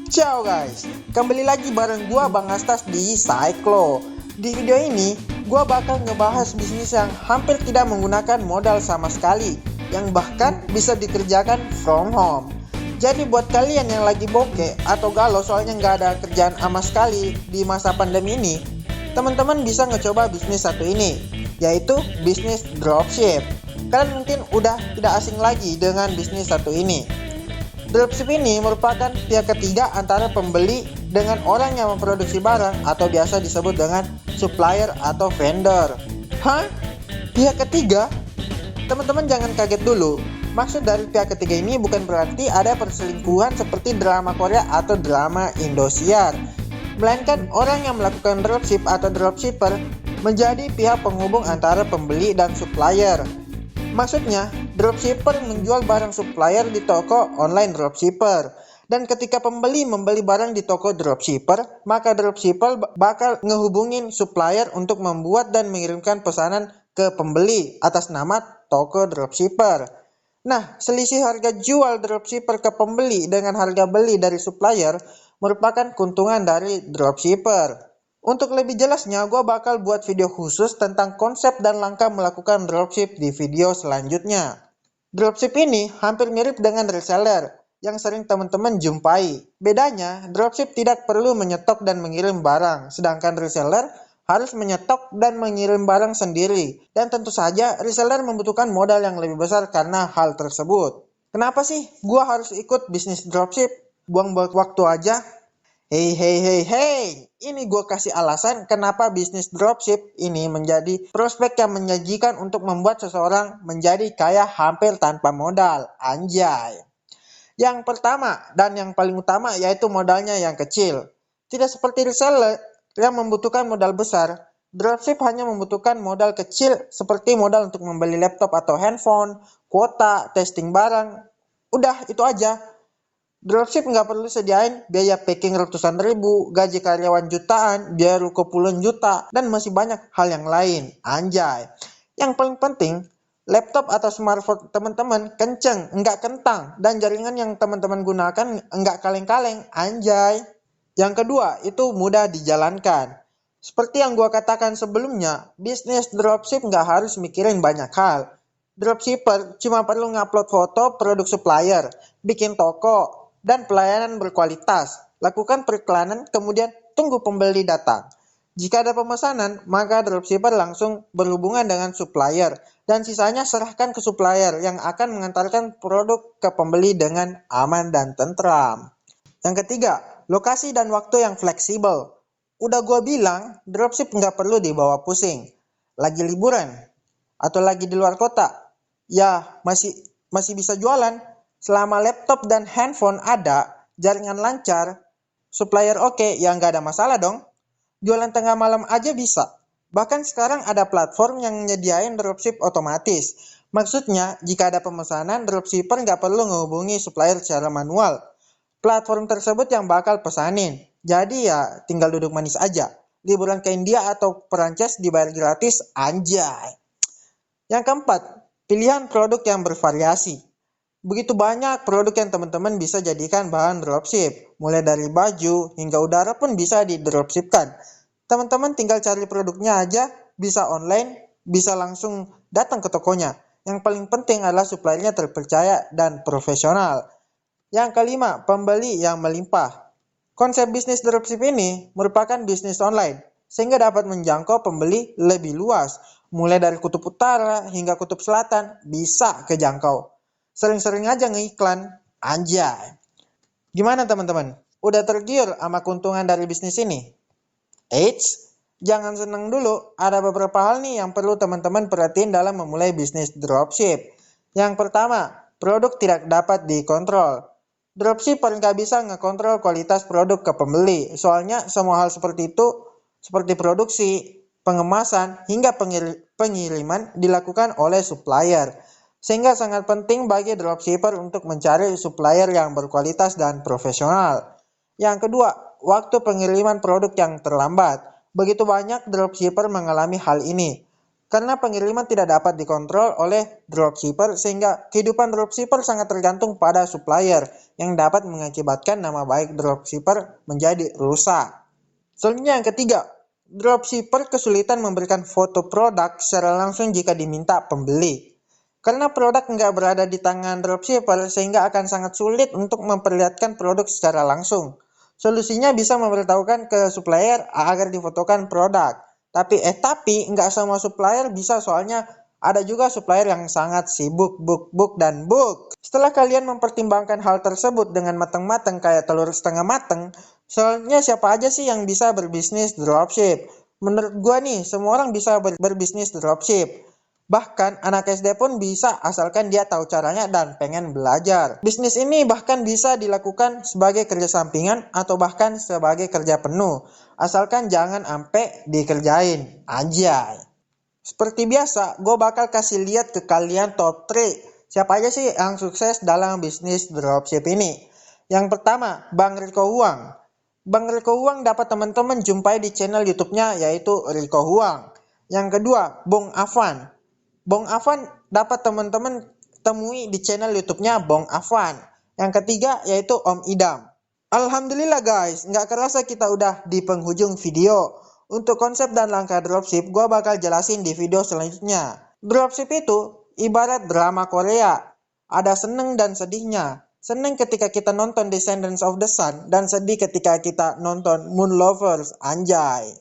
Ciao guys, kembali lagi bareng gua Bang Astas di Cyclo. Di video ini, gua bakal ngebahas bisnis yang hampir tidak menggunakan modal sama sekali, yang bahkan bisa dikerjakan from home. Jadi buat kalian yang lagi bokeh atau galau soalnya nggak ada kerjaan sama sekali di masa pandemi ini, teman-teman bisa ngecoba bisnis satu ini, yaitu bisnis dropship. Kalian mungkin udah tidak asing lagi dengan bisnis satu ini. Dropship ini merupakan pihak ketiga antara pembeli dengan orang yang memproduksi barang atau biasa disebut dengan supplier atau vendor. Hah? Pihak ketiga? Teman-teman jangan kaget dulu. Maksud dari pihak ketiga ini bukan berarti ada perselingkuhan seperti drama Korea atau drama Indosiar, melainkan orang yang melakukan dropship atau dropshipper menjadi pihak penghubung antara pembeli dan supplier. Maksudnya, dropshipper menjual barang supplier di toko online dropshipper. Dan ketika pembeli membeli barang di toko dropshipper, maka dropshipper bakal ngehubungin supplier untuk membuat dan mengirimkan pesanan ke pembeli atas nama toko dropshipper. Nah, selisih harga jual dropshipper ke pembeli dengan harga beli dari supplier merupakan keuntungan dari dropshipper. Untuk lebih jelasnya, gue bakal buat video khusus tentang konsep dan langkah melakukan dropship di video selanjutnya. Dropship ini hampir mirip dengan reseller yang sering teman-teman jumpai. Bedanya, dropship tidak perlu menyetok dan mengirim barang, sedangkan reseller harus menyetok dan mengirim barang sendiri. Dan tentu saja, reseller membutuhkan modal yang lebih besar karena hal tersebut. Kenapa sih gue harus ikut bisnis dropship? Buang-buang waktu aja. Hey, ini gue kasih alasan kenapa bisnis dropship ini menjadi prospek yang menjanjikan untuk membuat seseorang menjadi kaya hampir tanpa modal. Anjay. Yang pertama dan yang paling utama yaitu modalnya yang kecil. Tidak seperti reseller yang membutuhkan modal besar, dropship hanya membutuhkan modal kecil seperti modal untuk membeli laptop atau handphone, kuota, testing barang. Udah, itu aja. Dropship nggak perlu sediain biaya packing ratusan ribu, gaji karyawan jutaan, biaya ruko puluhan juta, dan masih banyak hal yang lain. Anjay. Yang paling penting, laptop atau smartphone teman-teman kenceng, nggak kentang, dan jaringan yang teman-teman gunakan nggak kaleng-kaleng. Anjay. Yang kedua, itu mudah dijalankan. Seperti yang gua katakan sebelumnya, bisnis dropship nggak harus mikirin banyak hal. Dropshipper cuma perlu ngupload foto produk supplier, bikin toko, dan pelayanan berkualitas. Lakukan periklanan, kemudian tunggu pembeli datang. Jika ada pemesanan, maka dropshipper langsung berhubungan dengan supplier, dan sisanya serahkan ke supplier yang akan mengantarkan produk ke pembeli dengan aman dan tentram. Yang ketiga, lokasi dan waktu yang fleksibel. Udah gue bilang, dropship nggak perlu dibawa pusing. Lagi liburan, atau lagi di luar kota, ya masih bisa jualan. Selama laptop dan handphone ada, jaringan lancar, supplier oke, ya nggak ada masalah dong. Jualan tengah malam aja bisa. Bahkan sekarang ada platform yang nyediain dropship otomatis. Maksudnya, jika ada pemesanan, dropshipper nggak perlu menghubungi supplier secara manual. Platform tersebut yang bakal pesanin. Jadi ya tinggal duduk manis aja. Liburan ke India atau Perancis dibayar gratis, anjay. Yang keempat, pilihan produk yang bervariasi. Begitu banyak produk yang teman-teman bisa jadikan bahan dropship. Mulai dari baju hingga udara pun bisa di dropshipkan. Teman-teman tinggal cari produknya aja, bisa online, bisa langsung datang ke tokonya. Yang paling penting adalah suppliernya terpercaya dan profesional. Yang kelima, pembeli yang melimpah. Konsep bisnis dropship ini merupakan bisnis online, sehingga dapat menjangkau pembeli lebih luas. Mulai dari kutub utara hingga kutub selatan bisa kejangkau. Sering-sering aja ngiklan, anjay. Gimana teman-teman? Udah tergiur sama keuntungan dari bisnis ini? Eits, jangan senang dulu. Ada beberapa hal nih yang perlu teman-teman perhatiin dalam memulai bisnis dropship. Yang pertama, produk tidak dapat dikontrol. Dropshipper nggak bisa ngekontrol kualitas produk ke pembeli. Soalnya semua hal seperti itu, seperti produksi, pengemasan, hingga pengiriman dilakukan oleh supplier. Sehingga sangat penting bagi dropshipper untuk mencari supplier yang berkualitas dan profesional. Yang kedua, waktu pengiriman produk yang terlambat. Begitu banyak dropshipper mengalami hal ini. karena pengiriman tidak dapat dikontrol oleh dropshipper sehingga kehidupan dropshipper sangat tergantung pada supplier yang dapat mengakibatkan nama baik dropshipper menjadi rusak. Selanjutnya yang ketiga, dropshipper kesulitan memberikan foto produk secara langsung jika diminta pembeli. Karena produk nggak berada di tangan dropshipper sehingga akan sangat sulit untuk memperlihatkan produk secara langsung. Solusinya bisa memberitahukan ke supplier agar difotokan produk. Tapi nggak semua supplier bisa, soalnya ada juga supplier yang sangat sibuk book dan book. Setelah kalian mempertimbangkan hal tersebut dengan matang-matang kayak telur setengah matang, soalnya siapa aja sih yang bisa berbisnis dropship? Menurut gua nih, semua orang bisa berbisnis dropship. Bahkan anak SD pun bisa asalkan dia tahu caranya dan pengen belajar. Bisnis ini bahkan bisa dilakukan sebagai kerja sampingan atau bahkan sebagai kerja penuh. Asalkan jangan sampai dikerjain aja. Seperti biasa, gue bakal kasih lihat ke kalian top 3. Siapa aja sih yang sukses dalam bisnis dropship ini? Yang pertama, Bang Riko Huang. Bang Riko Huang dapat teman-teman jumpai di channel YouTube-nya yaitu Riko Huang. Yang kedua, Bong Afan. Bong Afan dapat teman-teman temui di channel YouTube-nya Bong Afan. Yang ketiga yaitu Om Idam. Alhamdulillah guys, nggak kerasa kita udah di penghujung video. Untuk konsep dan langkah dropship, gue bakal jelasin di video selanjutnya. Dropship itu ibarat drama Korea. Ada seneng dan sedihnya. Seneng ketika kita nonton Descendants of the Sun, dan sedih ketika kita nonton Moon Lovers, anjay.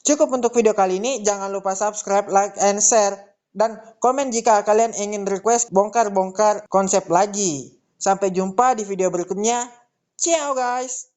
Cukup untuk video kali ini, jangan lupa subscribe, like, and share. Dan komen jika kalian ingin request bongkar-bongkar konsep lagi. Sampai jumpa di video berikutnya. Ciao guys!